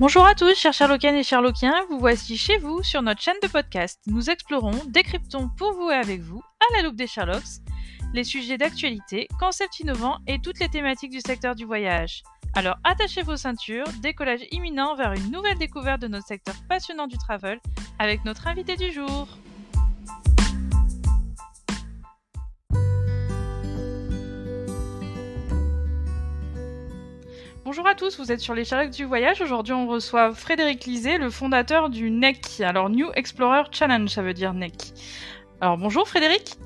Bonjour à tous, chers Sherlockiennes et Sherlockiens, vous voici chez vous sur notre chaîne de podcast. Nous explorons, décryptons pour vous et avec vous, à la loupe des Sherlocks, les sujets d'actualité, concepts innovants et toutes les thématiques du secteur du voyage. Alors attachez vos ceintures, décollage imminent vers une nouvelle découverte de notre secteur passionnant du travel avec notre invité du jour. Bonjour à tous, vous êtes sur les Sherlocks du voyage. Aujourd'hui, on reçoit Frédéric Lisée, le fondateur du NEC. Alors, New Explorer Challenge, ça veut dire NEC. Alors, bonjour Frédéric.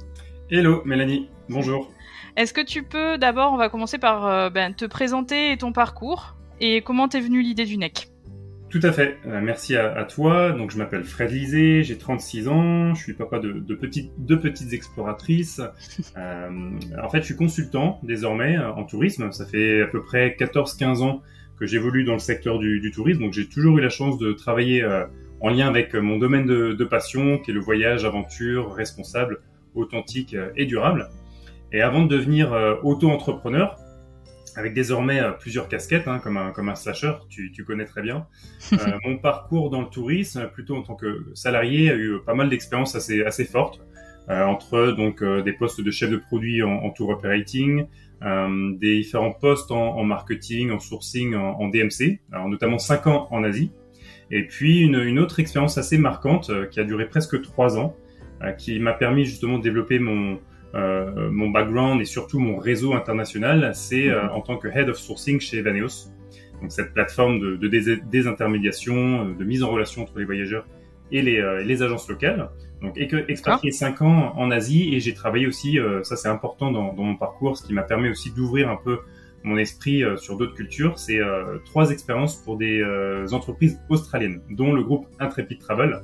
Hello Mélanie, bonjour. Est-ce que tu peux, d'abord, on va commencer par te présenter et ton parcours, et comment t'es venue l'idée du NEC? Tout à fait, merci à toi. Donc je m'appelle Fred Lisée, j'ai 36 ans, je suis papa de deux petites exploratrices. En fait, je suis consultant désormais en tourisme. Ça fait à peu près 14-15 ans que j'évolue dans le secteur du tourisme. Donc j'ai toujours eu la chance de travailler en lien avec mon domaine de passion, qui est le voyage, aventure, responsable, authentique et durable. Et avant de devenir auto-entrepreneur, avec désormais plusieurs casquettes, comme un slasher, tu connais très bien. Mon parcours dans le tourisme, plutôt en tant que salarié, a eu pas mal d'expériences assez fortes, entre donc des postes de chef de produit en tour operating, des différents postes en marketing, en sourcing, en DMC, alors notamment 5 ans en Asie, et puis une autre expérience assez marquante qui a duré presque 3 ans, qui m'a permis justement de développer mon background et surtout mon réseau international, c'est en tant que Head of Sourcing chez Evaneos. Donc cette plateforme de désintermédiation, de mise en relation entre les voyageurs et les agences locales. Donc expatrié 5 ans en Asie, et j'ai travaillé aussi, ça c'est important dans mon parcours, ce qui m'a permis aussi d'ouvrir un peu mon esprit sur d'autres cultures. C'est 3 expériences pour des entreprises australiennes, dont le groupe Intrepid Travel,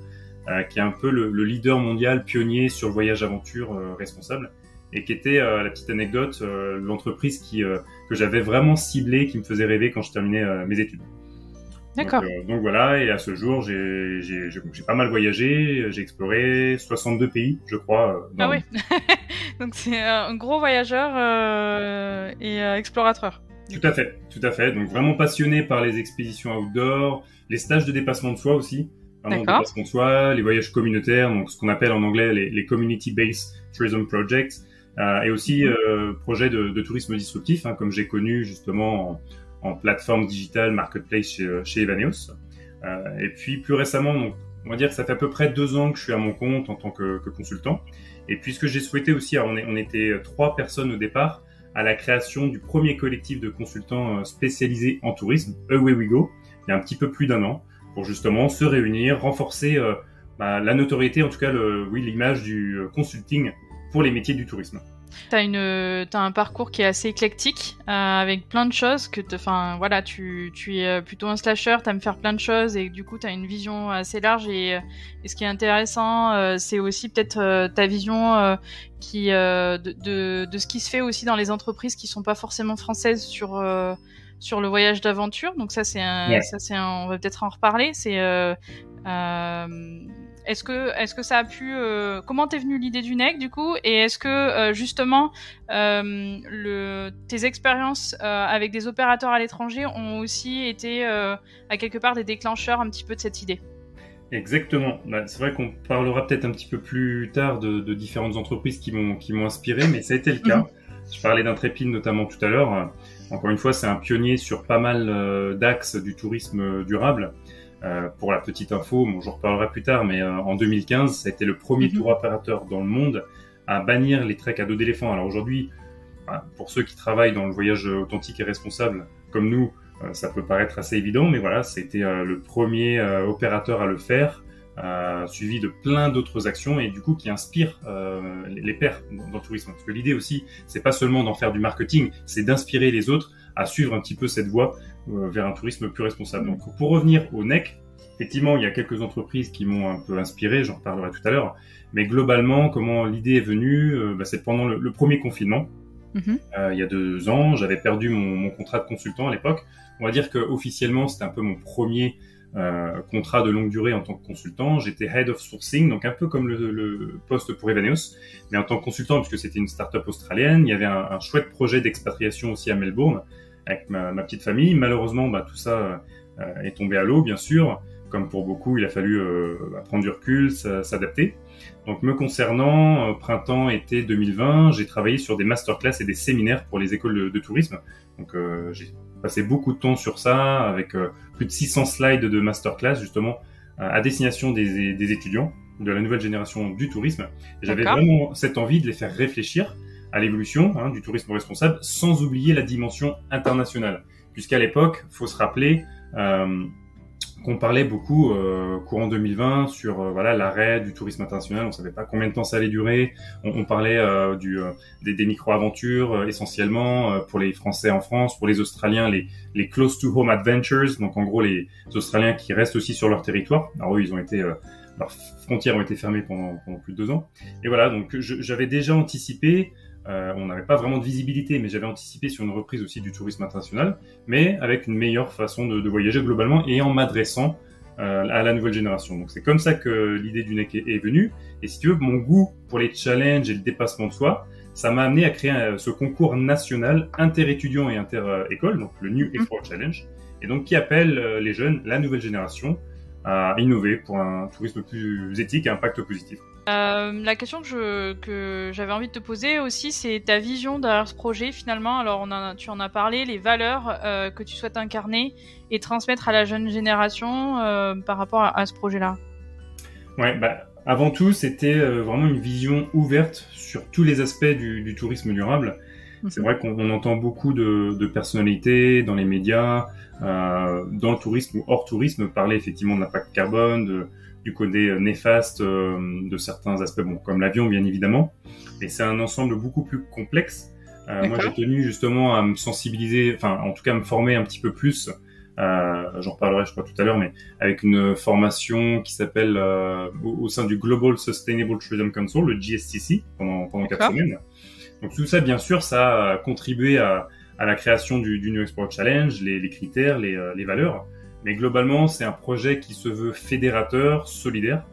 qui est un peu le leader mondial pionnier sur le voyage aventure responsable, et qui était, la petite anecdote, l'entreprise que j'avais vraiment ciblée, qui me faisait rêver quand je terminais mes études. D'accord. Donc voilà, et à ce jour, j'ai pas mal voyagé, j'ai exploré 62 pays, je crois. Ah oui. Donc c'est un gros voyageur et explorateur. Tout à fait. Donc vraiment passionné par les expéditions outdoor, les stages de dépassement de soi aussi. Vraiment dépassement de soi, les voyages communautaires, donc ce qu'on appelle en anglais les community-based tourism projects, et aussi projets de tourisme disruptif, comme j'ai connu justement en plateforme digitale marketplace chez Evaneos. Et puis plus récemment, donc, on va dire que ça fait à peu près 2 ans que je suis à mon compte en tant que consultant. Et puis ce que j'ai souhaité aussi, alors on était 3 personnes au départ à la création du premier collectif de consultants spécialisés en tourisme, Away We Go, il y a un petit peu plus d'1 an, pour justement se réunir, renforcer la notoriété, en tout cas l'image du consulting pour les métiers du tourisme. T'as un parcours qui est assez éclectique, avec plein de choses que tu es plutôt un slasher, t'aimes faire plein de choses et du coup t'as une vision assez large, et ce qui est intéressant, c'est aussi peut-être ta vision de ce qui se fait aussi dans les entreprises qui sont pas forcément françaises sur le voyage d'aventure. Donc ça on va peut-être en reparler. Est-ce que ça a pu... comment t'es venue l'idée du NEC, du coup? Et est-ce que, justement, tes expériences avec des opérateurs à l'étranger ont aussi été, à quelque part, des déclencheurs un petit peu de cette idée? Exactement. C'est vrai qu'on parlera peut-être un petit peu plus tard de différentes entreprises qui m'ont inspiré, mais ça a été le cas. Je parlais d'Intrepid notamment tout à l'heure. Encore une fois, c'est un pionnier sur pas mal d'axes du tourisme durable. Pour la petite info, j'en reparlerai plus tard, mais en 2015, ça a été le premier tour opérateur dans le monde à bannir les treks à dos d'éléphant. Alors aujourd'hui, pour ceux qui travaillent dans le voyage authentique et responsable, comme nous, ça peut paraître assez évident, mais voilà, c'était le premier opérateur à le faire, suivi de plein d'autres actions, et du coup qui inspire les pairs dans le tourisme. Parce que l'idée aussi, c'est pas seulement d'en faire du marketing, c'est d'inspirer les autres à suivre un petit peu cette voie vers un tourisme plus responsable. Donc pour revenir au NEC, effectivement, il y a quelques entreprises qui m'ont un peu inspiré, j'en reparlerai tout à l'heure, mais globalement, comment l'idée est venue, c'est pendant le premier confinement. Il y a 2 ans, j'avais perdu mon contrat de consultant à l'époque. On va dire qu'officiellement, c'était un peu mon premier contrat de longue durée en tant que consultant. J'étais Head of Sourcing, donc un peu comme le poste pour Evaneos, mais en tant que consultant, puisque c'était une start-up australienne. Il y avait un chouette projet d'expatriation aussi à Melbourne, avec ma petite famille. Malheureusement, tout ça est tombé à l'eau, bien sûr. Comme pour beaucoup, il a fallu prendre du recul, s'adapter. Donc, me concernant, printemps-été 2020, j'ai travaillé sur des masterclass et des séminaires pour les écoles de tourisme. Donc, j'ai passé beaucoup de temps sur ça, avec plus de 600 slides de masterclass, justement, à destination des étudiants de la nouvelle génération du tourisme. Et j'avais vraiment cette envie de les faire réfléchir à l'évolution du tourisme responsable, sans oublier la dimension internationale. Puisqu'à l'époque, faut se rappeler qu'on parlait beaucoup courant 2020 sur l'arrêt du tourisme international. On savait pas combien de temps ça allait durer. On parlait des micro-aventures essentiellement pour les Français en France, pour les Australiens les close to home adventures. Donc en gros les Australiens qui restent aussi sur leur territoire. Alors eux ils ont été leurs frontières ont été fermées pendant plus de 2 ans. Et voilà, donc j'avais déjà anticipé. On n'avait pas vraiment de visibilité, mais j'avais anticipé sur une reprise aussi du tourisme international, mais avec une meilleure façon de voyager globalement et en m'adressant à la nouvelle génération. Donc c'est comme ça que l'idée du NEC est venue. Et si tu veux, mon goût pour les challenges et le dépassement de soi, ça m'a amené à créer ce concours national inter-étudiants et inter-écoles, donc le New Export Challenge, et donc qui appelle les jeunes, la nouvelle génération, à innover pour un tourisme plus éthique et un impact positif. La question que j'avais envie de te poser aussi, c'est ta vision derrière ce projet finalement. Alors tu en as parlé, les valeurs que tu souhaites incarner et transmettre à la jeune génération par rapport à ce projet-là. Ouais, avant tout, c'était vraiment une vision ouverte sur tous les aspects du tourisme durable. C'est vrai qu'on entend beaucoup de personnalités dans les médias, dans le tourisme ou hors tourisme, parler effectivement de l'impact carbone, du côté néfaste de certains aspects, comme l'avion bien évidemment. Et c'est un ensemble beaucoup plus complexe. Moi, j'ai tenu justement à me sensibiliser, enfin en tout cas à me former un petit peu plus. J'en reparlerai je crois tout à l'heure, mais avec une formation qui s'appelle au sein du Global Sustainable Tourism Council, le GSTC, pendant 4 semaines. Donc tout ça, bien sûr, ça a contribué à la création du New Export Challenge, les critères, les valeurs. Mais globalement, c'est un projet qui se veut fédérateur, solidaire.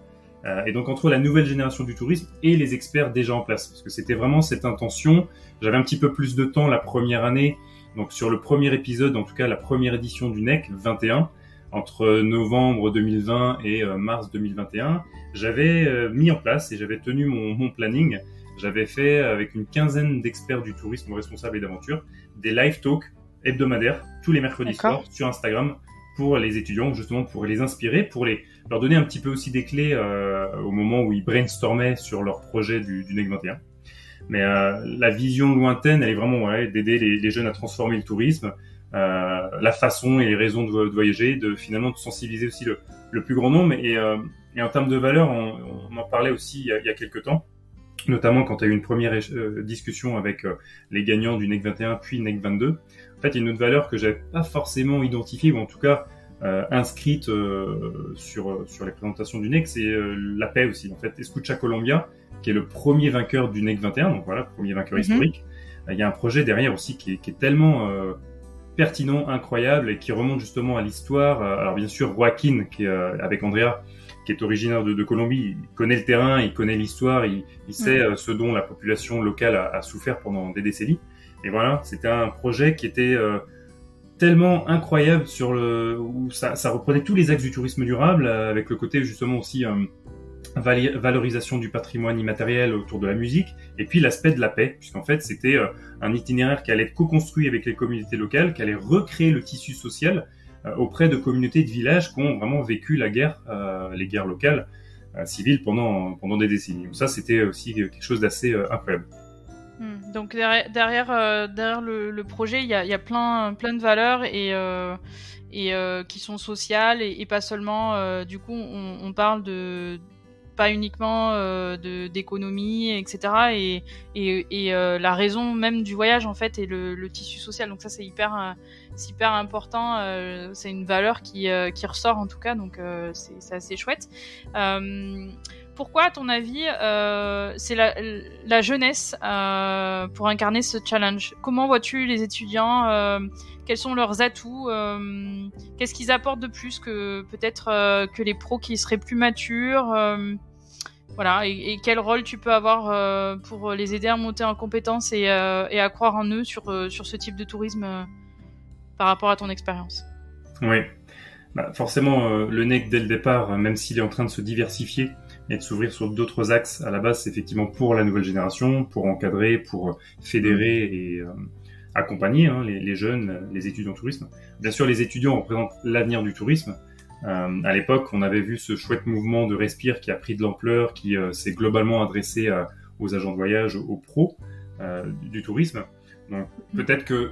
Et donc entre la nouvelle génération du tourisme et les experts déjà en place. Parce que c'était vraiment cette intention. J'avais un petit peu plus de temps la première année. Donc sur le premier épisode, en tout cas la première édition du NEC 21, entre novembre 2020 et mars 2021, j'avais mis en place et j'avais tenu mon planning. J'avais fait avec une quinzaine d'experts du tourisme responsable et d'aventure des live talks hebdomadaires tous les mercredis soirs sur Instagram pour les étudiants, justement pour les inspirer, pour leur donner un petit peu aussi des clés au moment où ils brainstormaient sur leur projet du NEC 21. Mais la vision lointaine, elle est vraiment d'aider les jeunes à transformer le tourisme, la façon et les raisons de voyager, finalement de sensibiliser aussi le plus grand nombre. Et en termes de valeurs, on en parlait aussi il y a quelques temps, notamment quand tu as eu une première discussion avec les gagnants du NEC 21 puis NEC 22. En fait, il y a une autre valeur que j'avais pas forcément identifiée, ou en tout cas inscrite sur les présentations du NEC, c'est la paix aussi. En fait, Escucha Colombia, qui est le premier vainqueur du NEC 21, donc voilà, premier vainqueur historique. Il y a un projet derrière aussi qui est tellement pertinent, incroyable, et qui remonte justement à l'histoire. Alors bien sûr, Joaquin, qui est avec Andrea, qui est originaire de Colombie, il connaît le terrain, il connaît l'histoire, il sait ce dont la population locale a souffert pendant des décennies. Et voilà, c'était un projet qui était tellement incroyable où ça reprenait tous les axes du tourisme durable, avec le côté justement aussi valorisation du patrimoine immatériel autour de la musique, et puis l'aspect de la paix, puisqu'en fait c'était un itinéraire qui allait être co-construit avec les communautés locales, qui allait recréer le tissu social auprès de communautés de villages qui ont vraiment vécu la guerre, les guerres locales civiles pendant des décennies. Donc ça, c'était aussi quelque chose d'assez incroyable. Donc derrière le projet, il y a plein de valeurs et qui sont sociales et pas seulement. Du coup, on parle de pas uniquement d'économie, etc. Et la raison même du voyage en fait est le tissu social. Donc ça c'est hyper important. C'est une valeur qui ressort en tout cas. Donc c'est assez chouette. Pourquoi, à ton avis, c'est la jeunesse pour incarner ce challenge? Comment vois-tu les étudiants? Quels sont leurs atouts? Qu'est-ce qu'ils apportent de plus que peut-être que les pros qui seraient plus matures? Voilà, et quel rôle tu peux avoir pour les aider à monter en compétences et à croire en eux sur ce type de tourisme par rapport à ton expérience? Oui. Forcément, le NEC dès le départ, même s'il est en train de se diversifier et de s'ouvrir sur d'autres axes, à la base, c'est effectivement pour la nouvelle génération, pour encadrer, pour fédérer et accompagner les jeunes, les étudiants en tourisme. Bien sûr, les étudiants représentent l'avenir du tourisme. À l'époque, on avait vu ce chouette mouvement de Respire qui a pris de l'ampleur, qui s'est globalement adressé aux agents de voyage, aux pros du tourisme. Donc peut-être que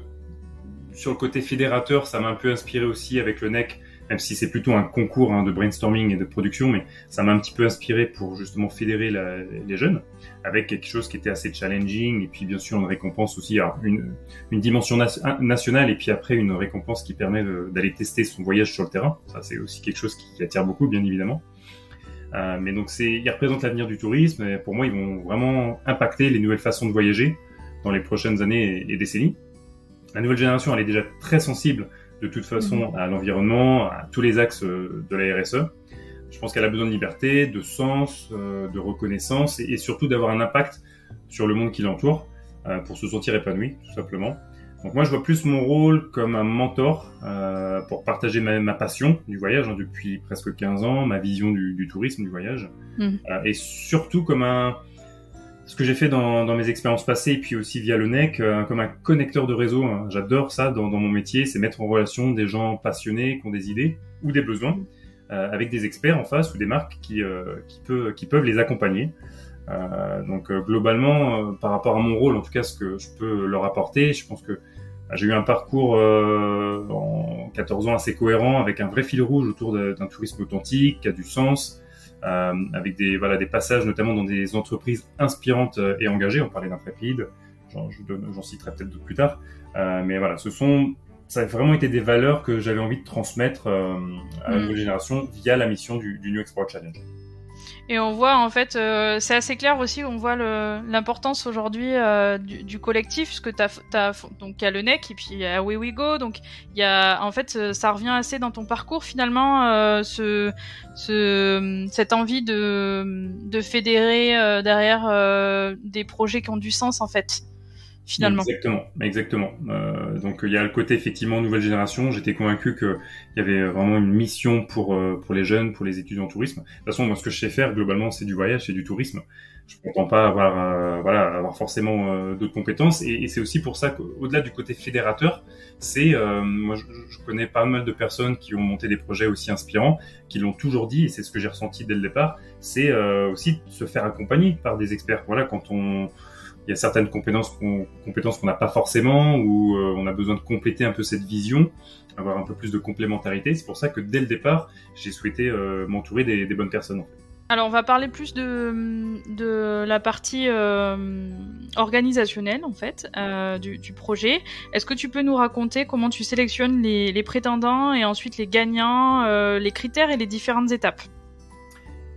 sur le côté fédérateur, ça m'a un peu inspiré aussi avec le NEC, même si c'est plutôt un concours de brainstorming et de production, mais ça m'a un petit peu inspiré pour justement fédérer les jeunes, avec quelque chose qui était assez challenging, et puis bien sûr une récompense aussi, alors une dimension nationale, et puis après une récompense qui permet d'aller tester son voyage sur le terrain. Ça, c'est aussi quelque chose qui attire beaucoup, bien évidemment. Mais donc ils représentent l'avenir du tourisme, et pour moi, ils vont vraiment impacter les nouvelles façons de voyager dans les prochaines années et décennies. La nouvelle génération, elle est déjà très sensible de toute façon à l'environnement, à tous les axes de la RSE. Je pense qu'elle a besoin de liberté, de sens, de reconnaissance et surtout d'avoir un impact sur le monde qui l'entoure pour se sentir épanoui, tout simplement. Donc moi, je vois plus mon rôle comme un mentor pour partager ma passion du voyage depuis presque 15 ans, ma vision du tourisme, du voyage, et surtout comme ce que j'ai fait dans mes expériences passées et puis aussi via le NEC, comme un connecteur de réseau. J'adore ça dans mon métier, c'est mettre en relation des gens passionnés qui ont des idées ou des besoins avec des experts en face ou des marques qui peuvent les accompagner. Donc globalement, par rapport à mon rôle, en tout cas ce que je peux leur apporter, je pense que j'ai eu un parcours en 14 ans assez cohérent, avec un vrai fil rouge autour d'un tourisme authentique, qui a du sens, avec des passages notamment dans des entreprises inspirantes et engagées. On parlait d'Intrépide, j'en citerai peut-être d'autres plus tard, mais voilà, ça a vraiment été des valeurs que j'avais envie de transmettre à la nouvelle génération via la mission du New Export Challenge. Et on voit en fait, c'est assez clair aussi, on voit l'importance aujourd'hui du collectif, parce que donc il y a le NEC et puis il y a Away We Go, donc il y a en fait ça revient assez dans ton parcours finalement, cette envie de fédérer derrière des projets qui ont du sens en fait. Finalement. Exactement. Donc il y a le côté effectivement nouvelle génération. J'étais convaincu qu'il y avait vraiment une mission pour les jeunes, pour les étudiants en tourisme. De toute façon, moi, ce que je sais faire globalement, c'est du voyage, c'est du tourisme. Je ne prétends pas avoir forcément d'autres compétences. Et c'est aussi pour ça qu'au-delà du côté fédérateur, moi, je connais pas mal de personnes qui ont monté des projets aussi inspirants, qui l'ont toujours dit, et c'est ce que j'ai ressenti dès le départ. C'est aussi de se faire accompagner par des experts. Voilà, il y a certaines compétences qu'on n'a pas forcément, ou on a besoin de compléter un peu cette vision, avoir un peu plus de complémentarité. C'est pour ça que dès le départ, j'ai souhaité m'entourer des bonnes personnes. En fait. Alors on va parler plus de la partie organisationnelle en fait du projet. Est-ce que tu peux nous raconter comment tu sélectionnes les prétendants et ensuite les gagnants, les critères et les différentes étapes ?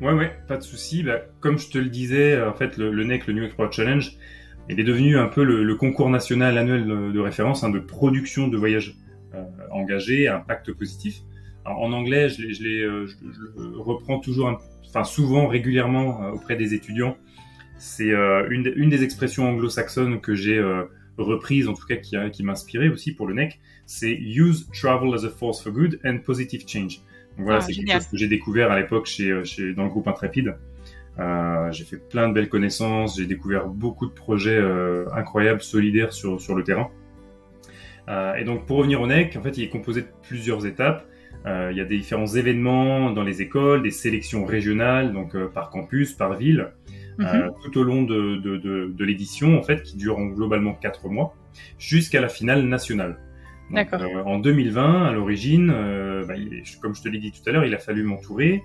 Ouais, pas de souci. Comme je te le disais, en fait, le NEC, le New Export Challenge, il est devenu un peu le concours national annuel de référence de production de voyages engagés à impact positif. Alors, en anglais, je le reprends toujours, souvent, régulièrement auprès des étudiants. C'est une des expressions anglo-saxonnes que j'ai reprise, en tout cas qui m'inspirait aussi pour le NEC. C'est « Use travel as a force for good and positive change ». Donc voilà, c'est quelque chose que j'ai découvert à l'époque dans le groupe Intrépide. J'ai fait plein de belles connaissances, j'ai découvert beaucoup de projets incroyables, solidaires sur le terrain. Et donc pour revenir au NEC, en fait, il est composé de plusieurs étapes. Il y a des différents événements dans les écoles, des sélections régionales, donc par campus, par ville, tout au long de l'édition, en fait, qui dure globalement 4 mois, jusqu'à la finale nationale. Donc, en 2020, à l'origine, comme je te l'ai dit tout à l'heure, il a fallu m'entourer.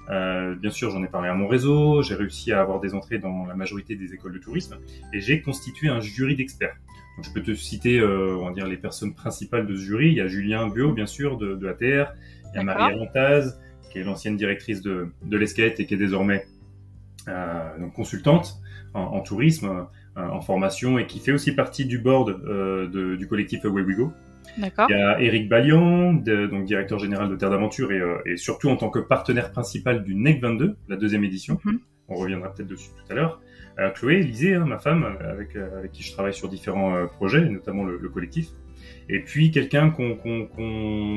Bien sûr, j'en ai parlé à mon réseau, j'ai réussi à avoir des entrées dans la majorité des écoles de tourisme et j'ai constitué un jury d'experts. Donc, je peux te citer, on va dire, les personnes principales de ce jury. Il y a Julien Buot, bien sûr, de ATR. Il y a Marie Lantaz, qui est l'ancienne directrice de l'Esquelette et qui est désormais donc consultante en tourisme, en formation et qui fait aussi partie du board du collectif Away We Go. D'accord. Il y a Éric Ballian, donc directeur général de Terre d'Aventure et surtout en tant que partenaire principal du NEC 22, la 2e édition. On reviendra peut-être dessus tout à l'heure. Chloé Lisée, ma femme, avec qui je travaille sur différents projets, notamment le collectif. Et puis quelqu'un qu'on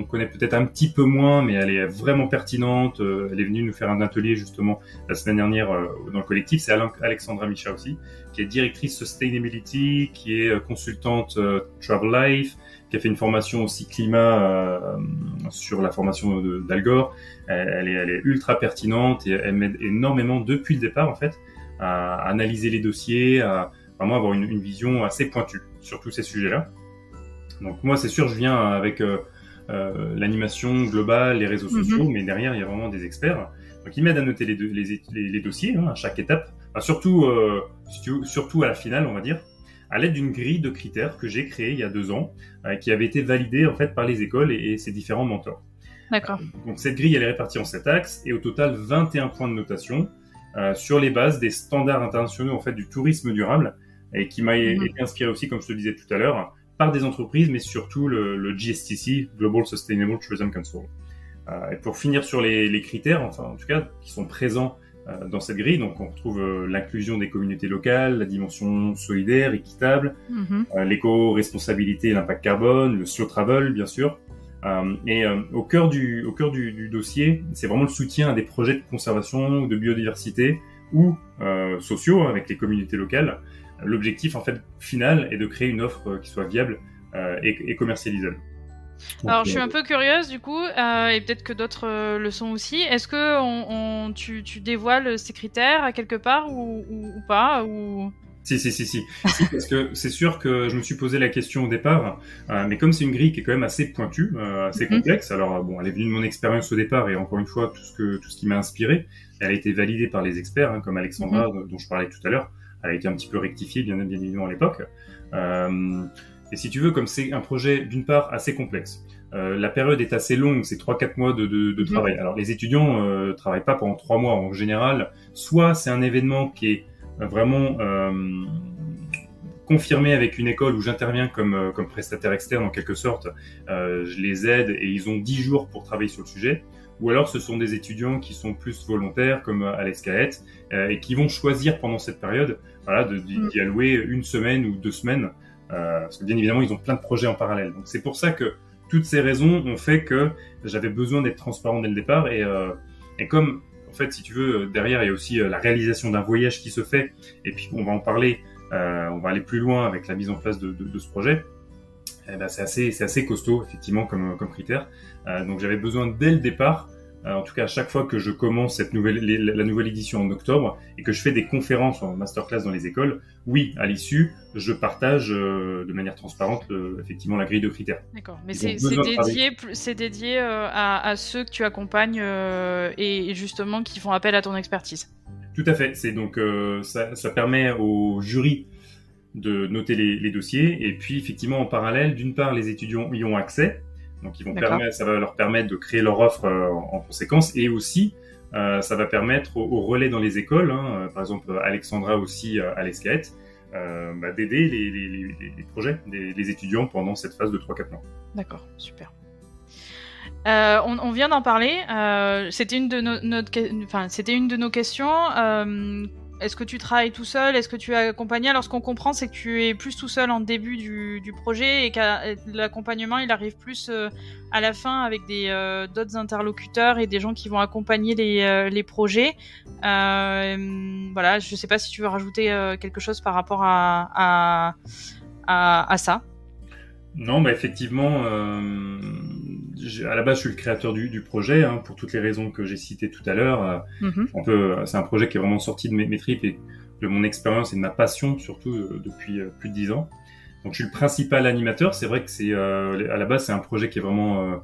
connaît peut-être un petit peu moins, mais elle est vraiment pertinente. Elle est venue nous faire un atelier justement la semaine dernière dans le collectif. C'est Alexandra Micha aussi, qui est directrice Sustainability, qui est consultante Travel Life, qui a fait une formation aussi climat sur la formation d'Al Gore. Elle est ultra pertinente et elle m'aide énormément depuis le départ en fait à analyser les dossiers, à vraiment avoir une vision assez pointue sur tous ces sujets-là. Donc moi c'est sûr je viens avec l'animation globale, les réseaux sociaux, mais derrière il y a vraiment des experts. Donc ils m'aident à noter les dossiers à chaque étape, surtout à la finale on va dire, à l'aide d'une grille de critères que j'ai créée il y a 2 ans, qui avait été validée en fait par les écoles et ses différents mentors. D'accord. Donc cette grille elle est répartie en 7 axes et au total 21 points de notation sur les bases des standards internationaux en fait du tourisme durable et qui m'a été inspiré aussi, comme je te le disais tout à l'heure, par des entreprises, mais surtout le GSTC, Global Sustainable Tourism Council. Et pour finir sur les critères, enfin en tout cas, qui sont présents dans cette grille, donc on retrouve l'inclusion des communautés locales, la dimension solidaire, équitable, l'éco-responsabilité et l'impact carbone, le slow travel bien sûr. Et au cœur du dossier, c'est vraiment le soutien à des projets de conservation, de biodiversité ou sociaux avec les communautés locales. L'objectif en fait final est de créer une offre qui soit viable et commercialisable. Donc, alors je suis un peu curieuse du coup, et peut-être que d'autres le sont aussi. Est-ce que tu dévoiles ces critères à quelque part ou pas ou... Si, parce que c'est sûr que je me suis posé la question au départ, mais comme c'est une grille qui est quand même assez pointue, assez complexe, alors bon, elle est venue de mon expérience au départ et encore une fois, tout ce qui m'a inspiré, elle a été validée par les experts, comme Alexandra, dont je parlais tout à l'heure. Elle a été un petit peu rectifiée, bien évidemment, à l'époque. Et si tu veux, comme c'est un projet, d'une part, assez complexe, la période est assez longue, c'est 3-4 mois de travail. Alors, les étudiants travaillent pas pendant 3 mois en général. Soit c'est un événement qui est vraiment confirmé avec une école où j'interviens comme prestataire externe en quelque sorte. Je les aide et ils ont 10 jours pour travailler sur le sujet. Ou alors ce sont des étudiants qui sont plus volontaires comme Alex Caët et qui vont choisir pendant cette période d'y allouer 1 semaine ou 2 semaines parce que bien évidemment ils ont plein de projets en parallèle. Donc c'est pour ça que toutes ces raisons ont fait que j'avais besoin d'être transparent dès le départ et comme en fait si tu veux derrière il y a aussi la réalisation d'un voyage qui se fait et puis on va en parler, on va aller plus loin avec la mise en place de ce projet. Eh ben, c'est assez costaud effectivement comme critère. Donc j'avais besoin dès le départ, en tout cas à chaque fois que je commence la nouvelle édition en octobre et que je fais des conférences en masterclass dans les écoles, oui, à l'issue, je partage de manière transparente effectivement la grille de critères. D'accord, mais c'est dédié à ceux que tu accompagnes et justement qui font appel à ton expertise. Tout à fait, c'est donc ça permet au jury de noter les dossiers et puis effectivement en parallèle, d'une part les étudiants y ont accès, donc ça va leur permettre de créer leur offre en conséquence et aussi ça va permettre aux relais dans les écoles, par exemple Alexandra aussi à l'ESCAET, d'aider les projets des étudiants pendant cette phase de 3-4 mois. D'accord, super. On vient d'en parler, c'était une de nos questions. Est-ce que tu travailles tout seul? Est-ce que tu es accompagné? Alors, ce qu'on comprend, c'est que tu es plus tout seul en début du projet et que l'accompagnement, il arrive plus à la fin avec d'autres interlocuteurs et des gens qui vont accompagner les projets. Voilà, je ne sais pas si tu veux rajouter quelque chose par rapport à ça. Non, effectivement, à la base, je suis le créateur du projet, pour toutes les raisons que j'ai citées tout à l'heure. C'est un projet qui est vraiment sorti de mes tripes et de mon expérience et de ma passion, surtout depuis plus de 10 ans. Donc, je suis le principal animateur. C'est vrai que à la base, c'est un projet qui est vraiment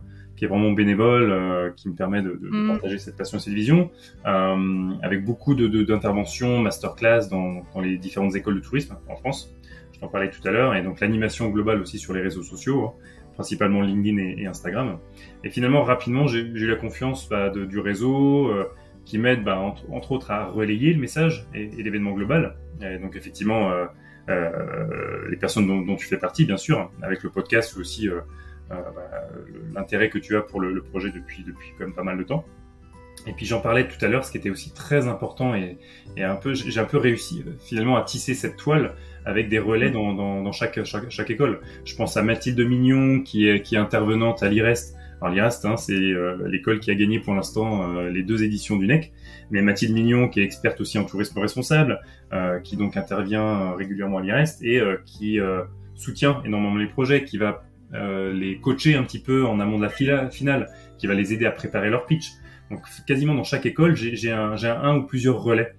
bénévole, qui me permet de partager cette passion et cette vision, avec beaucoup d'interventions, masterclass dans les différentes écoles de tourisme en France. Je t'en parlais tout à l'heure, et donc l'animation globale aussi sur les réseaux sociaux, principalement LinkedIn et Instagram. Et finalement, rapidement, j'ai eu la confiance du réseau qui m'aide entre autres à relayer le message et l'événement global. Et donc effectivement, les personnes dont tu fais partie, bien sûr, avec le podcast ou aussi l'intérêt que tu as pour le projet depuis quand même pas mal de temps. Et puis j'en parlais tout à l'heure, ce qui était aussi très important et j'ai un peu réussi finalement à tisser cette toile avec des relais dans chaque école. Je pense à Mathilde Mignon qui est intervenante à l'IREST. Alors l'IREST, c'est l'école qui a gagné pour l'instant les 2 éditions du NEC. Mais Mathilde Mignon, qui est experte aussi en tourisme responsable, qui donc intervient régulièrement à l'IREST et qui soutient énormément les projets, qui va les coacher un petit peu en amont de la finale, qui va les aider à préparer leur pitch. Donc quasiment dans chaque école, j'ai un ou plusieurs relais.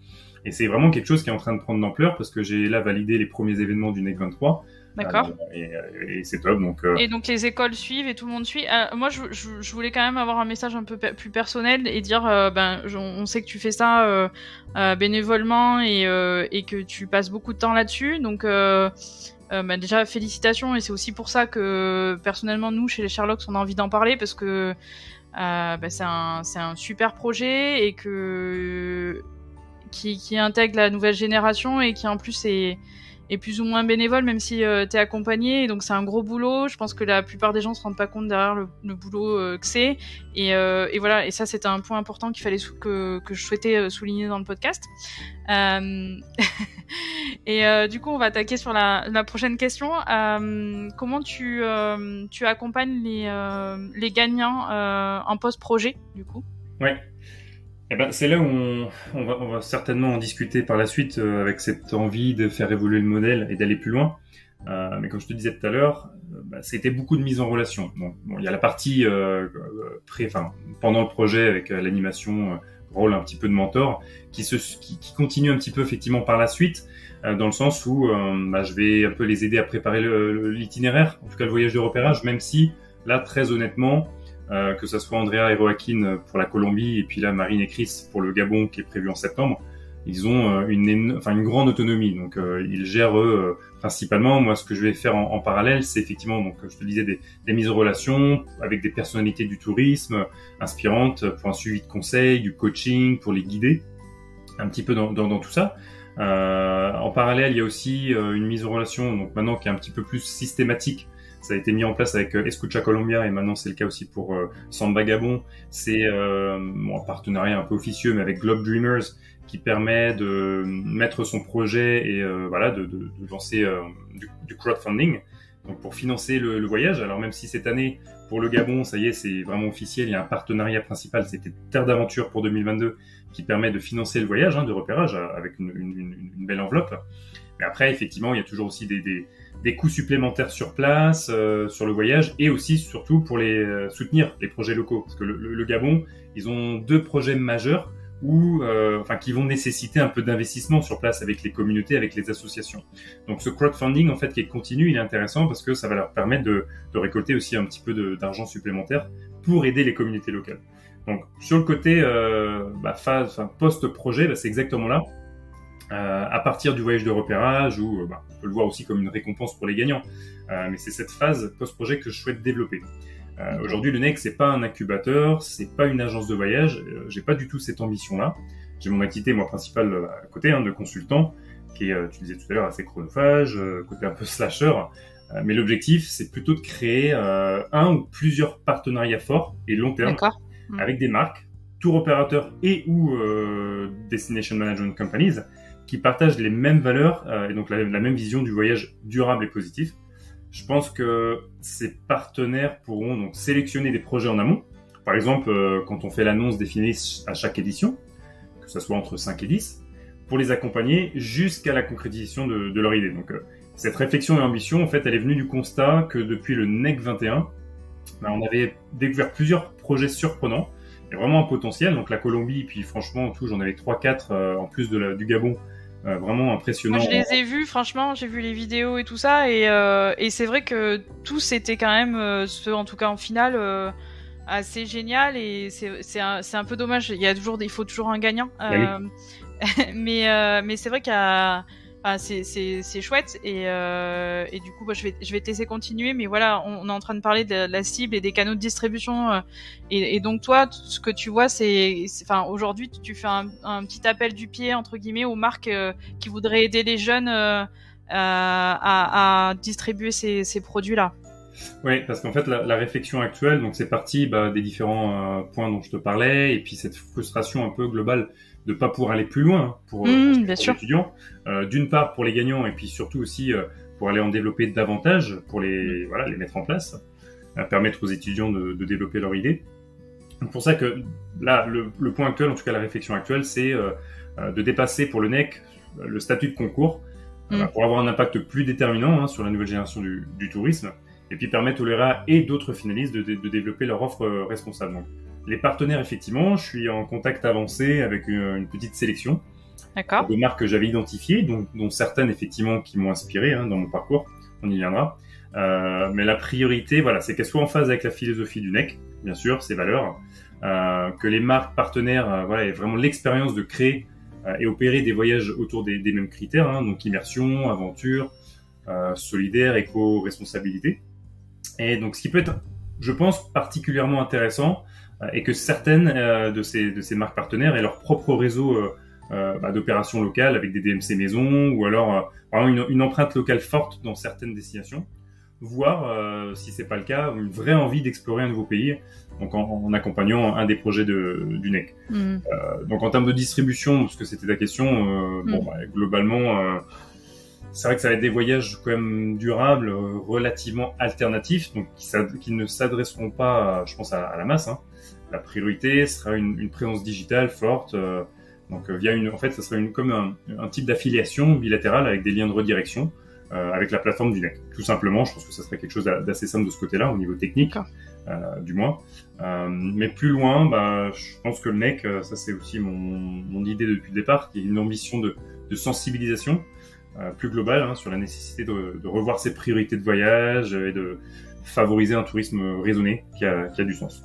Et c'est vraiment quelque chose qui est en train de prendre d'ampleur parce que j'ai là validé les premiers événements du NEC 23. D'accord. Et c'est top. Donc, Et donc les écoles suivent et tout le monde suit. Moi, je voulais quand même avoir un message un peu plus personnel et dire, on sait que tu fais ça bénévolement et que tu passes beaucoup de temps là-dessus. Donc déjà félicitations, et c'est aussi pour ça que personnellement nous chez les Sherlocks on a envie d'en parler parce que c'est un super projet et qui intègre la nouvelle génération et qui en plus est plus ou moins bénévole, même si t'es accompagné, et donc c'est un gros boulot. Je pense que la plupart des gens se rendent pas compte derrière le boulot que c'est, et voilà, et ça c'était un point important qu'il fallait que je souhaitais souligner dans le podcast. Et du coup on va attaquer sur la prochaine question. Comment tu accompagnes les gagnants en post-projet du coup? Ouais. Eh ben, c'est là où on va certainement en discuter par la suite avec cette envie de faire évoluer le modèle et d'aller plus loin. Mais comme je te disais tout à l'heure, c'était beaucoup de mise en relation. Donc, il y a la partie pendant le projet avec l'animation, rôle un petit peu de mentor, qui continue un petit peu effectivement par la suite, dans le sens où je vais un peu les aider à préparer l'itinéraire, en tout cas le voyage de repérage, même si là, très honnêtement, que ça soit Andrea et Joaquin pour la Colombie et puis là Marine et Chris pour le Gabon qui est prévu en septembre, ils ont une grande autonomie, donc ils gèrent eux principalement. Moi, ce que je vais faire en parallèle, c'est effectivement, donc je te disais, des mises en relation avec des personnalités du tourisme inspirantes pour un suivi de conseils, du coaching, pour les guider un petit peu dans tout ça. En parallèle, il y a aussi une mise en relation, donc maintenant qui est un petit peu plus systématique. Ça a été mis en place avec Escucha Colombia et maintenant c'est le cas aussi pour Samba Gabon. C'est un partenariat un peu officieux, mais avec Globe Dreamers, qui permet de mettre son projet et de lancer du crowdfunding, donc pour financer le voyage. Alors même si cette année pour le Gabon, ça y est, c'est vraiment officiel, il y a un partenariat principal, c'était Terre d'Aventure pour 2022, qui permet de financer le voyage de repérage avec une belle enveloppe. Mais après, effectivement, il y a toujours aussi des coûts supplémentaires sur place, sur le voyage, et aussi, surtout, pour soutenir les projets locaux. Parce que le Gabon, ils ont 2 projets majeurs qui vont nécessiter un peu d'investissement sur place avec les communautés, avec les associations. Donc ce crowdfunding, en fait, qui est continu, il est intéressant parce que ça va leur permettre de récolter aussi un petit peu d'argent supplémentaire pour aider les communautés locales. Donc sur le côté post-projet, c'est exactement là. À partir du voyage de repérage, où on peut le voir aussi comme une récompense pour les gagnants. Mais c'est cette phase post-projet que je souhaite développer. Aujourd'hui, le NEC, c'est pas un incubateur, c'est pas une agence de voyage. J'ai pas du tout cette ambition-là. J'ai mon activité, principale à côté, de consultant, qui est, tu disais tout à l'heure, assez chronophage, côté un peu slasher. Mais l'objectif, c'est plutôt de créer un ou plusieurs partenariats forts et long terme avec des marques, tour opérateurs et ou destination management companies qui partagent les mêmes valeurs et donc la même vision du voyage durable et positif. Je pense que ces partenaires pourront donc sélectionner des projets en amont. Par exemple, quand on fait l'annonce des finalistes à chaque édition, que ce soit entre 5 et 10, pour les accompagner jusqu'à la concrétisation de leur idée. Donc, cette réflexion et ambition, en fait, elle est venue du constat que depuis le NEC 21, on avait découvert plusieurs projets surprenants. Il y a vraiment un potentiel. Donc, la Colombie, puis franchement, en tout, j'en avais 3-4 en plus du Gabon. Vraiment impressionnant. Moi, je les ai vus, franchement, j'ai vu les vidéos et tout ça, et c'est vrai que tous étaient quand même, ceux en tout cas en finale, assez génial, et c'est un peu dommage. Il faut toujours un gagnant, mais c'est vrai qu'il y a, c'est chouette, et du coup, je vais te laisser continuer, mais voilà, on est en train de parler de la cible et des canaux de distribution, et donc toi, ce que tu vois, aujourd'hui, tu fais un petit appel du pied entre guillemets aux marques qui voudraient aider les jeunes à distribuer ces produits-là. Oui, parce qu'en fait, la réflexion actuelle, donc c'est parti des différents points dont je te parlais, et puis cette frustration un peu globale de pas pouvoir aller plus loin pour Bien les sûr. étudiants. D'une part pour les gagnants, et puis surtout aussi pour aller en développer davantage, pour les mettre en place, permettre aux étudiants de développer leur idée. C'est pour ça que là, le point actuel, en tout cas la réflexion actuelle, c'est de dépasser pour le NEC le statut de concours pour avoir un impact plus déterminant sur la nouvelle génération du tourisme, et puis permettre aux LERA et d'autres finalistes de développer leur offre responsable. Donc, les partenaires, effectivement, je suis en contact avancé avec une petite sélection de marques que j'avais identifiées, dont certaines, effectivement, qui m'ont inspiré dans mon parcours. On y viendra. Mais la priorité, c'est qu'elle soit en phase avec la philosophie du NEC, bien sûr, ses valeurs, que les marques partenaires aient vraiment l'expérience de créer et opérer des voyages autour des mêmes critères, donc immersion, aventure, solidaire, éco-responsabilité. Et donc, ce qui peut être, je pense, particulièrement intéressant, est que certaines de ces marques partenaires aient leur propre réseau d'opérations locales avec des DMC maison, ou alors vraiment une empreinte locale forte dans certaines destinations, voire, si c'est pas le cas, une vraie envie d'explorer un nouveau pays, donc en accompagnant un des projets du NEC. Donc en termes de distribution, parce que c'était ta question, globalement, c'est vrai que ça va être des voyages quand même durables, relativement alternatifs, donc qui ne s'adresseront pas, je pense, à la masse. La priorité sera une présence digitale forte, donc ça sera comme un type d'affiliation bilatérale avec des liens de redirection avec la plateforme du NEC. Tout simplement, je pense que ça serait quelque chose d'assez simple de ce côté-là, au niveau technique, du moins. Mais plus loin, je pense que le NEC, ça c'est aussi mon idée depuis le départ, qui est une ambition de sensibilisation plus globale sur la nécessité de revoir ses priorités de voyage et de favoriser un tourisme raisonné qui a du sens.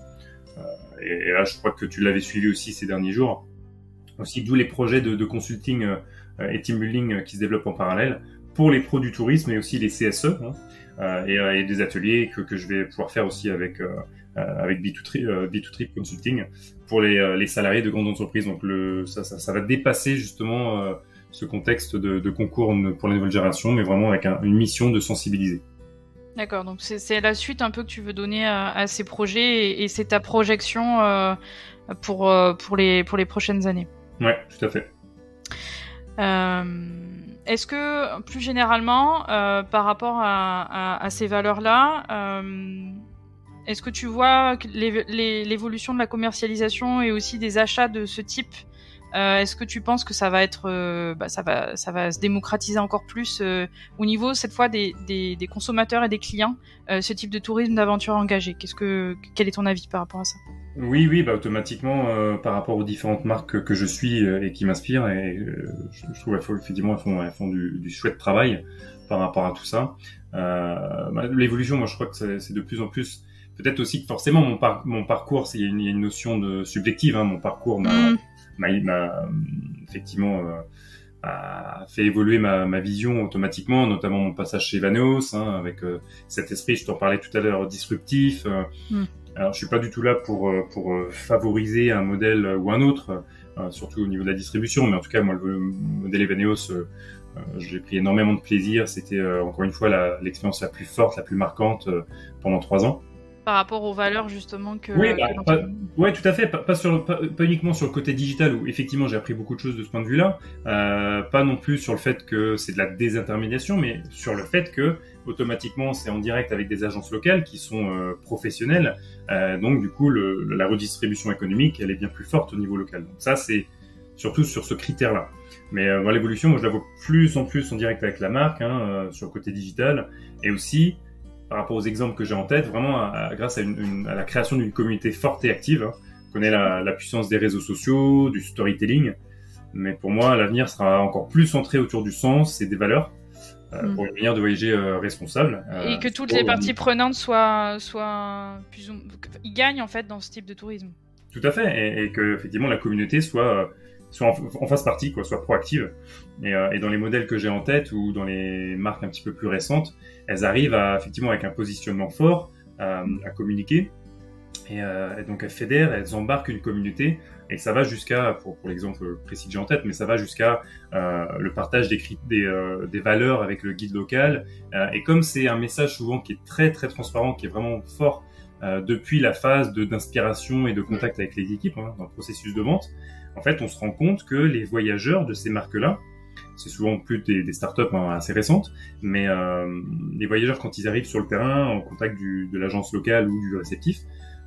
Et là, je crois que tu l'avais suivi aussi ces derniers jours. Aussi, d'où les projets de consulting et team building qui se développent en parallèle pour les pros du tourisme et aussi les CSE et des ateliers que je vais pouvoir faire aussi avec B2Trip Consulting pour les salariés de grandes entreprises. Donc ça va dépasser justement ce contexte de concours pour la nouvelle génération, mais vraiment avec une mission de sensibiliser. D'accord, donc c'est la suite un peu que tu veux donner à ces projets et c'est ta projection pour les prochaines années. Ouais, tout à fait. Est-ce que, plus généralement, par rapport à ces valeurs-là, est-ce que tu vois que l'évolution de la commercialisation et aussi des achats de ce type, est-ce que tu penses que ça va être, ça va se démocratiser encore plus au niveau, cette fois, des consommateurs et des clients, ce type de tourisme d'aventure engagé? Quel est ton avis par rapport à ça? Oui, automatiquement, par rapport aux différentes marques que je suis et qui m'inspirent, et je trouve effectivement elles font du chouette travail par rapport à tout ça. L'évolution, moi je crois que c'est de plus en plus, peut-être aussi que forcément mon parcours, il y a une notion de subjective, mon parcours m'a effectivement a fait évoluer ma vision automatiquement, notamment mon passage chez Vaneos, avec cet esprit, je t'en parlais tout à l'heure, disruptif. Alors, je suis pas du tout là pour favoriser un modèle ou un autre, surtout au niveau de la distribution, mais en tout cas, moi, le modèle Evaneos, j'ai pris énormément de plaisir. C'était encore une fois l'expérience la plus forte, la plus marquante pendant 3 ans. Par rapport aux valeurs justement que... Oui, tout à fait. Pas uniquement sur le côté digital où effectivement j'ai appris beaucoup de choses de ce point de vue-là. Pas non plus sur le fait que c'est de la désintermédiation, mais sur le fait que automatiquement c'est en direct avec des agences locales qui sont professionnelles. Donc du coup la redistribution économique elle est bien plus forte au niveau local. Donc ça c'est surtout sur ce critère-là. Mais l'évolution, moi je la vois plus en plus en direct avec la marque, sur le côté digital, et aussi par rapport aux exemples que j'ai en tête, vraiment grâce à la création d'une communauté forte et active. On connaît la puissance des réseaux sociaux, du storytelling, mais pour moi, l'avenir sera encore plus centré autour du sens et des valeurs pour une manière de voyager responsable. Et que toutes les parties prenantes soient plus ils gagnent en fait dans ce type de tourisme. Tout à fait, et que effectivement la communauté soit en fasse partie, soit proactive. Et dans les modèles que j'ai en tête ou dans les marques un petit peu plus récentes, elles arrivent effectivement avec un positionnement fort à communiquer Et donc elles fédèrent, elles embarquent une communauté, et ça va jusqu'à, pour l'exemple précis que j'ai en tête, mais ça va jusqu'à le partage des valeurs avec le guide local. Et comme c'est un message souvent qui est très très transparent, qui est vraiment fort depuis la phase d'inspiration et de contact avec les équipes dans le processus de vente, en fait on se rend compte que les voyageurs de ces marques-là, c'est souvent plus des startups assez récentes, mais les voyageurs quand ils arrivent sur le terrain en contact de l'agence locale ou du réceptif,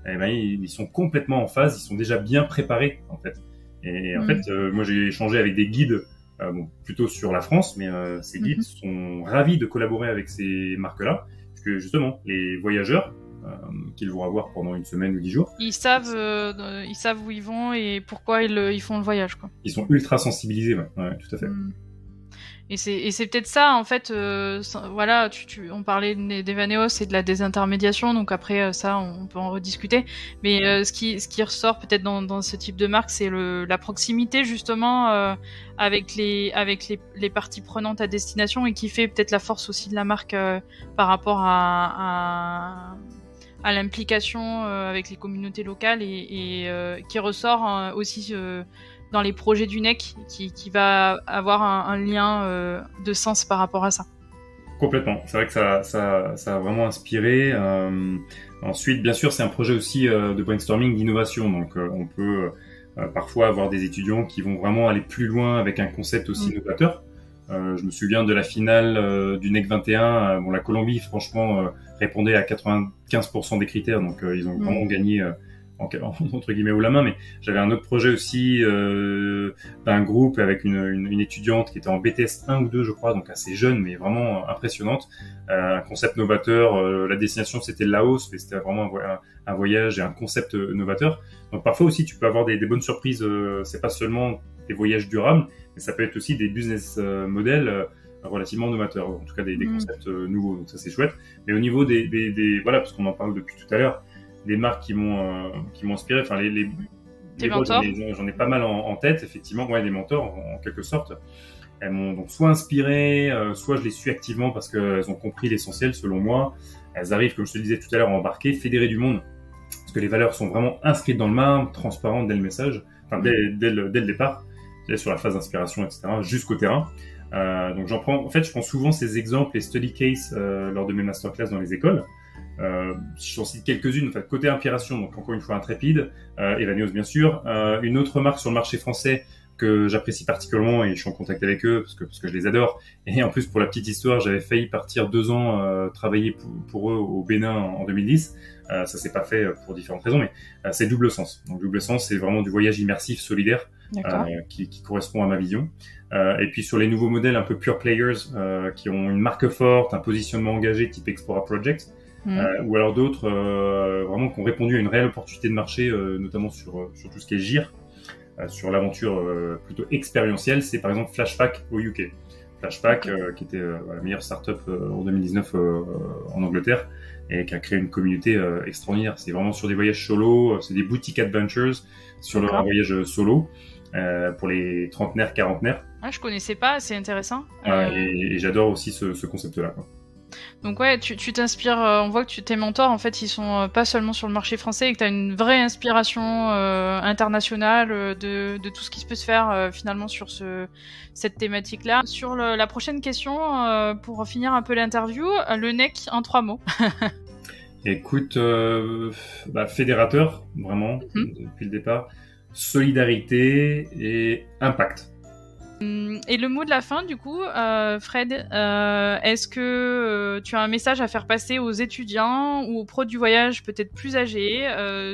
eh ben, ils sont complètement en phase, ils sont déjà bien préparés en fait. Et en fait, moi j'ai échangé avec des guides, plutôt sur la France, mais ces guides sont ravis de collaborer avec ces marques-là, parce que justement, les voyageurs qu'ils vont avoir pendant une semaine ou 10 jours, ils savent où ils vont et pourquoi ils font le voyage, quoi. Ils sont ultra sensibilisés, ouais, tout à fait. Et c'est peut-être ça, en fait, voilà, on parlait d'Evaneos et de la désintermédiation, donc après, ça, on peut en rediscuter. Mais ce qui ressort peut-être dans ce type de marque, c'est la proximité, justement, avec les parties prenantes à destination, et qui fait peut-être la force aussi de la marque par rapport à l'implication avec les communautés locales, et qui ressort aussi dans les projets du NEC, qui va avoir un lien de sens par rapport à ça. Complètement. C'est vrai que ça a vraiment inspiré. Ensuite, bien sûr, c'est un projet aussi de brainstorming, d'innovation. Donc, on peut parfois avoir des étudiants qui vont vraiment aller plus loin avec un concept aussi novateur. Je me souviens de la finale du NEC 21. La Colombie, franchement, répondait à 95% des critères. Donc, ils ont vraiment gagné entre guillemets haut la main. Mais j'avais un autre projet aussi d'un groupe avec une étudiante qui était en BTS 1 ou 2, je crois, donc assez jeune, mais vraiment impressionnante. Un concept novateur. La destination, c'était le Laos, mais c'était vraiment un voyage et un concept novateur. Donc parfois aussi, tu peux avoir des bonnes surprises. C'est pas seulement des voyages durables, mais ça peut être aussi des business models relativement novateurs, en tout cas des concepts nouveaux. Donc ça, c'est chouette. Mais au niveau des voilà, parce qu'on en parle depuis tout à l'heure, les marques qui m'ont inspiré, enfin les mentors. J'en ai pas mal en tête, effectivement, ouais, des mentors en quelque sorte. Elles m'ont donc soit inspiré, soit je les suis activement parce qu'elles ont compris l'essentiel selon moi. Elles arrivent, comme je te disais tout à l'heure, à embarquer, fédérer du monde, parce que les valeurs sont vraiment inscrites dans le marbre, transparentes dès le message, enfin dès le départ, sur la phase d'inspiration, etc., jusqu'au terrain. Donc j'en prends, en fait, je prends souvent ces exemples et study case lors de mes masterclass dans les écoles. J'en cite quelques-unes. En fait, côté inspiration, donc encore une fois Intrépide, Evaneos bien sûr, une autre marque sur le marché français que j'apprécie particulièrement et je suis en contact avec eux parce que je les adore. Et en plus, pour la petite histoire, j'avais failli partir 2 ans travailler pour eux au Bénin en 2010. Ça s'est pas fait pour différentes raisons, mais c'est Double Sens. Donc Double Sens, c'est vraiment du voyage immersif solidaire qui correspond à ma vision. Et puis sur les nouveaux modèles un peu pure players qui ont une marque forte, un positionnement engagé type Explora Project, ou alors d'autres vraiment qui ont répondu à une réelle opportunité de marché, notamment sur tout ce qui est GIR, sur l'aventure plutôt expérientielle. C'est par exemple Flashpack au UK. Flashpack, qui était la meilleure startup en 2019 en Angleterre, et qui a créé une communauté extraordinaire. C'est vraiment sur des voyages solo, c'est des boutique adventures sur un voyage solo pour les trentenaires, quarantenaires. Ah, je connaissais pas, c'est intéressant. Et j'adore aussi ce concept-là, quoi. Donc ouais, tu t'inspires, on voit que tes mentors, en fait, ils sont pas seulement sur le marché français et que tu as une vraie inspiration internationale de tout ce qui peut se faire finalement sur cette thématique-là. Sur la prochaine question, pour finir un peu l'interview, le NEC en 3 mots. Écoute, fédérateur, vraiment, depuis le départ, solidarité et impact. Et le mot de la fin, du coup, Fred, est-ce que tu as un message à faire passer aux étudiants ou aux pros du voyage peut-être plus âgés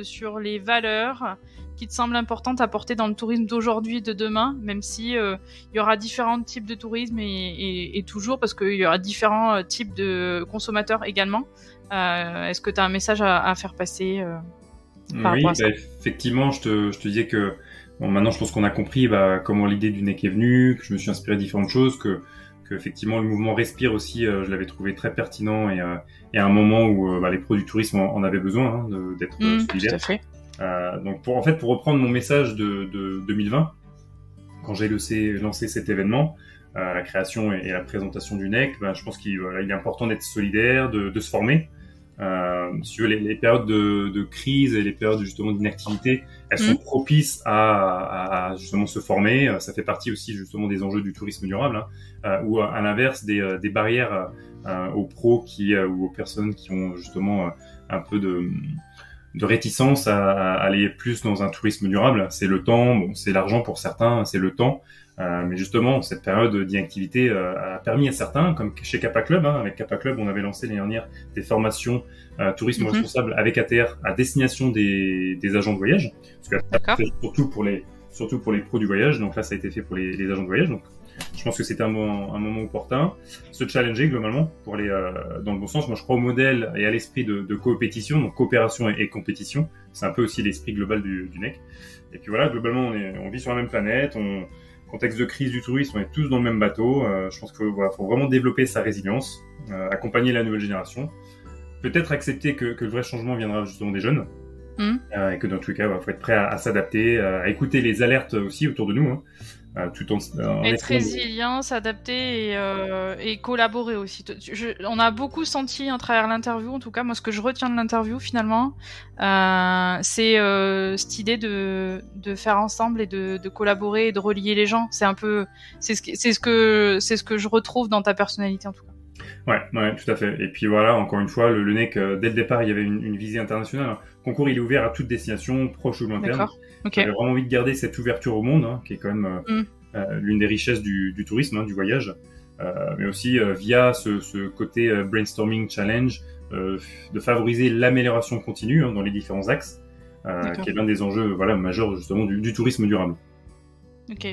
sur les valeurs qui te semblent importantes à porter dans le tourisme d'aujourd'hui et de demain, même si il y aura différents types de tourisme et toujours, parce qu'il y aura différents types de consommateurs également. Est-ce que tu as un message à faire passer par rapport à ça ? Effectivement, je te disais que maintenant, je pense qu'on a compris comment l'idée du NEC est venue, que je me suis inspiré de différentes choses, que effectivement le mouvement Respire aussi, je l'avais trouvé très pertinent et à un moment où les pros du tourisme en avaient besoin d'être solidaires. Tout à fait. Donc pour reprendre mon message de 2020, quand j'ai lancé cet événement, la création et la présentation du NEC, je pense qu'il est important d'être solidaire, de se former. Si tu veux, les périodes de crise et les périodes justement d'inactivité, elles sont propices à justement se former. Ça fait partie aussi justement des enjeux du tourisme durable, ou à l'inverse des barrières aux pros ou aux personnes qui ont justement un peu de réticence à aller plus dans un tourisme durable. C'est le temps, bon, c'est l'argent pour certains, c'est le temps. Mais justement, cette période d'inactivité a permis à certains, comme chez Kappa Club, avec Kappa Club, on avait lancé l'année dernière des formations tourisme responsable avec ATR à destination des agents de voyage. Parce que surtout pour les pros du voyage. Donc là, ça a été fait pour les agents de voyage. Donc, je pense que c'était un moment opportun. Se challenger globalement pour aller dans le bon sens. Moi, je crois au modèle et à l'esprit de coopétition, donc coopération et compétition. C'est un peu aussi l'esprit global du NEC. Et puis voilà, globalement, on vit sur la même planète. Contexte de crise du tourisme, on est tous dans le même bateau. Je pense qu'il faut vraiment développer sa résilience, accompagner la nouvelle génération. Peut-être accepter que le vrai changement viendra justement des jeunes. Et que dans tous les cas, faut être prêt à s'adapter, à écouter les alertes aussi autour de nous. Tout en être résilient, s'adapter et collaborer aussi. On a beaucoup senti à travers l'interview, en tout cas moi ce que je retiens de l'interview finalement, c'est cette idée de faire ensemble et de collaborer et de relier les gens. C'est ce que je retrouve dans ta personnalité en tout cas. Ouais, tout à fait. Et puis voilà, encore une fois, le NEC, dès le départ, il y avait une visée internationale. Le concours, il est ouvert à toute destination, proche ou lointaine. D'accord. Okay. J'avais vraiment envie de garder cette ouverture au monde, qui est quand même l'une des richesses du tourisme, du voyage. Mais aussi via ce côté brainstorming challenge, de favoriser l'amélioration continue dans les différents axes, qui est l'un des enjeux majeurs justement du tourisme durable. Ok,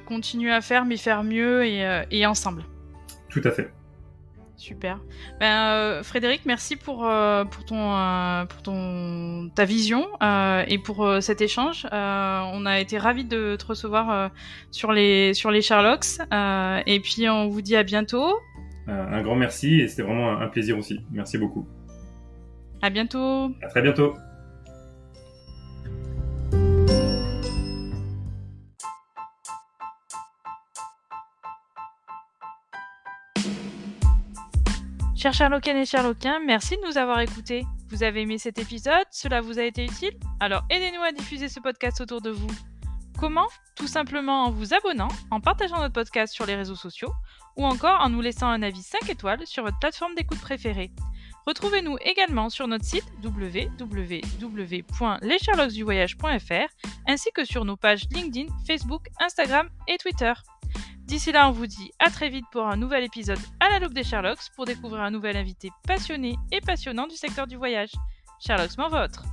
continuer à faire, mais faire mieux et ensemble. Tout à fait. Super. Frédéric, merci pour ta vision et pour cet échange. On a été ravis de te recevoir sur les Sherlocks. Et puis on vous dit à bientôt. Un grand merci et c'était vraiment un plaisir aussi. Merci beaucoup. À bientôt. À très bientôt. Chers Sherlockiennes et Sherlockiens, merci de nous avoir écoutés. Vous avez aimé cet épisode? Cela vous a été utile? Alors aidez-nous à diffuser ce podcast autour de vous. Comment? Tout simplement en vous abonnant, en partageant notre podcast sur les réseaux sociaux ou encore en nous laissant un avis 5 étoiles sur votre plateforme d'écoute préférée. Retrouvez-nous également sur notre site www.lessherlocksduvoyage.fr ainsi que sur nos pages LinkedIn, Facebook, Instagram et Twitter. D'ici là, on vous dit à très vite pour un nouvel épisode à la loupe des Sherlocks pour découvrir un nouvel invité passionné et passionnant du secteur du voyage. Sherlocks m'en votre!